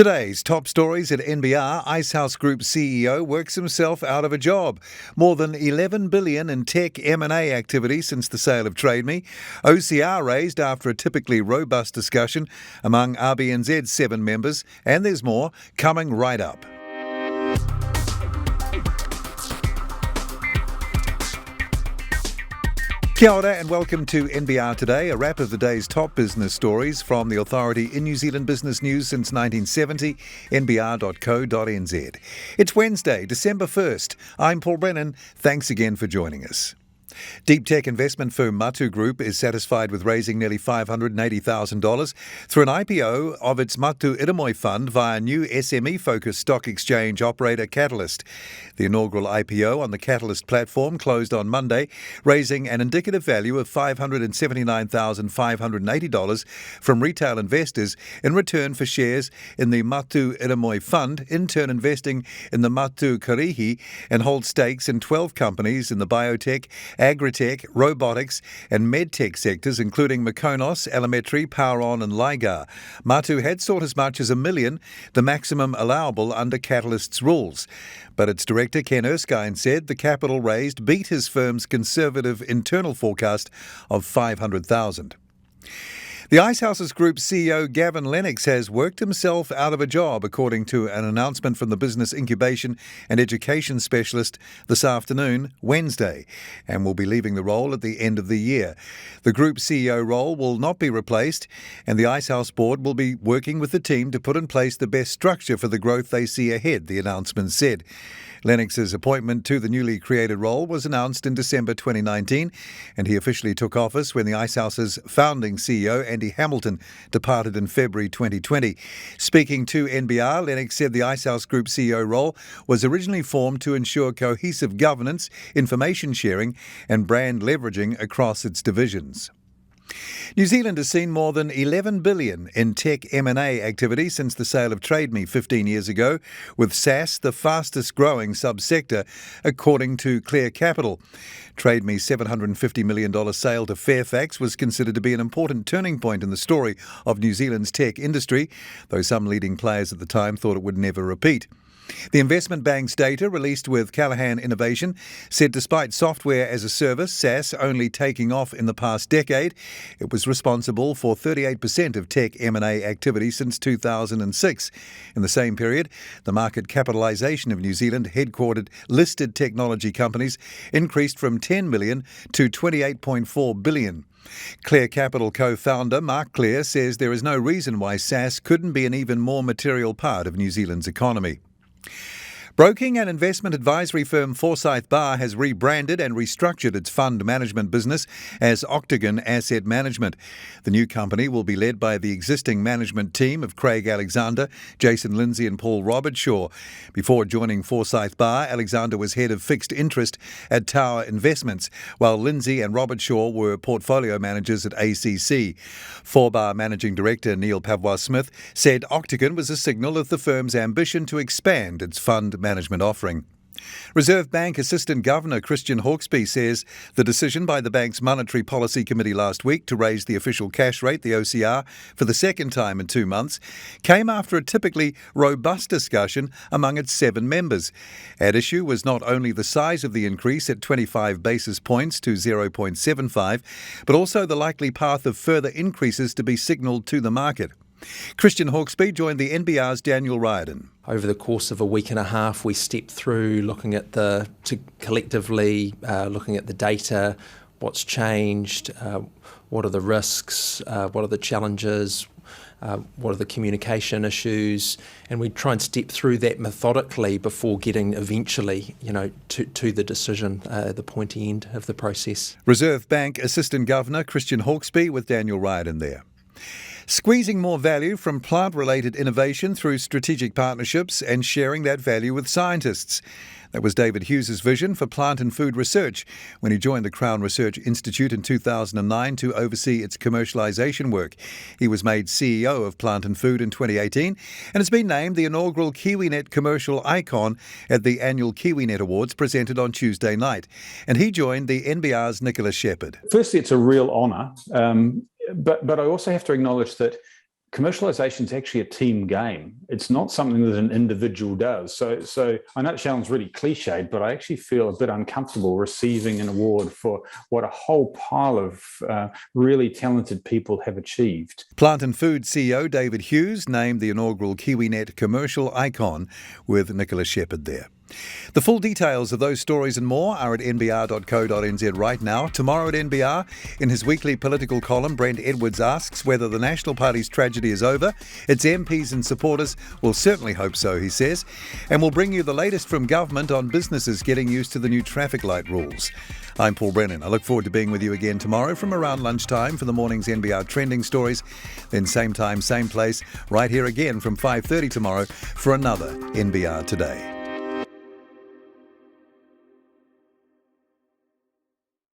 Today's top stories at NBR. Icehouse Group CEO works himself out of a job. More than $11 billion in tech M&A activity since the sale of TradeMe. OCR raised after a typically robust discussion among RBNZ's 7 members. And there's more coming right up. Kia ora and welcome to NBR Today, a wrap of the day's top business stories from the authority in New Zealand business news since 1970, nbr.co.nz. It's Wednesday, December 1st. I'm Paul Brennan. Thanks again for joining us. Deep tech investment firm Matu Group is satisfied with raising nearly $580,000 through an IPO of its Matu Iremoi fund via new SME-focused stock exchange operator Catalyst. The inaugural IPO on the Catalyst platform closed on Monday, raising an indicative value of $579,580 from retail investors in return for shares in the Matu Iremoi fund, in turn investing in the Matu Karihi and hold stakes in 12 companies in the biotech, agritech, robotics and medtech sectors, including Mykonos, Elemetry, Powron and Ligar. Matu had sought as much as $1 million, the maximum allowable under Catalyst's rules. But its director, Ken Erskine, said the capital raised beat his firm's conservative internal forecast of $500,000. The Icehouse Group CEO Gavin Lennox has worked himself out of a job, according to an announcement from the business incubation and education specialist this afternoon, Wednesday, and will be leaving the role at the end of the year. The group CEO role will not be replaced, and the Icehouse board will be working with the team to put in place the best structure for the growth they see ahead, the announcement said. Lennox's appointment to the newly created role was announced in December 2019, and he officially took office when the Icehouse's founding CEO, Andy Hamilton, departed in February 2020. Speaking to NBR, Lennox said the Icehouse Group CEO role was originally formed to ensure cohesive governance, information sharing and brand leveraging across its divisions. New Zealand has seen more than $11 billion in tech M&A activity since the sale of TradeMe 15 years ago, with SaaS the fastest growing subsector, according to Clear Capital. TradeMe's $750 million sale to Fairfax was considered to be an important turning point in the story of New Zealand's tech industry, though some leading players at the time thought it would never repeat. The investment bank's data, released with Callaghan Innovation, said despite software as a service, SaaS, only taking off in the past decade, it was responsible for 38% of tech M&A activity since 2006. In the same period, the market capitalisation of New Zealand headquartered listed technology companies increased from $10 million to $28.4 billion. Clear Capital co-founder Mark Clear says there is no reason why SaaS couldn't be an even more material part of New Zealand's economy. Broking and investment advisory firm Forsyth Barr has rebranded and restructured its fund management business as Octagon Asset Management. The new company will be led by the existing management team of Craig Alexander, Jason Lindsay and Paul Robertshaw. Before joining Forsyth Barr, Alexander was head of fixed interest at Tower Investments, while Lindsay and Robertshaw were portfolio managers at ACC. Forbar Managing Director Neil Pavois-Smith said Octagon was a signal of the firm's ambition to expand its fund management offering. Reserve Bank Assistant Governor Christian Hawkesby says the decision by the bank's Monetary Policy Committee last week to raise the official cash rate, the OCR, for the second time in 2 months came after a typically robust discussion among its 7 members. At issue was not only the size of the increase at 25 basis points to 0.75, but also the likely path of further increases to be signalled to the market. Christian Hawkesby joined the NBR's Daniel Ryden. Over the course of a week and a half, we stepped through looking at collectively looking at the data, what's changed, what are the risks, what are the challenges, what are the communication issues, and we try and step through that methodically before getting eventually, to the decision at the pointy end of the process. Reserve Bank Assistant Governor Christian Hawkesby with Daniel Ryden there. Squeezing more value from plant-related innovation through strategic partnerships and sharing that value with scientists. That was David Hughes' vision for plant and food research when he joined the Crown Research Institute in 2009 to oversee its commercialisation work. He was made CEO of Plant and Food in 2018 and has been named the inaugural KiwiNet commercial icon at the annual KiwiNet Awards presented on Tuesday night. And he joined the NBR's Nicholas Shepherd. Firstly, it's a real honour. But I also have to acknowledge that commercialization is actually a team game. It's not something that an individual does. So I know it sounds really cliched, but I actually feel a bit uncomfortable receiving an award for what a whole pile of really talented people have achieved. Plant and Food CEO David Hughes named the inaugural KiwiNet commercial icon with Nicola Shepherd there. The full details of those stories and more are at nbr.co.nz right now. Tomorrow at NBR, in his weekly political column, Brent Edwards asks whether the National Party's tragedy is over. Its MPs and supporters will certainly hope so, he says. And we'll bring you the latest from government on businesses getting used to the new traffic light rules. I'm Paul Brennan. I look forward to being with you again tomorrow from around lunchtime for the morning's NBR trending stories. Then same time, same place, right here again from 5:30 tomorrow for another NBR Today.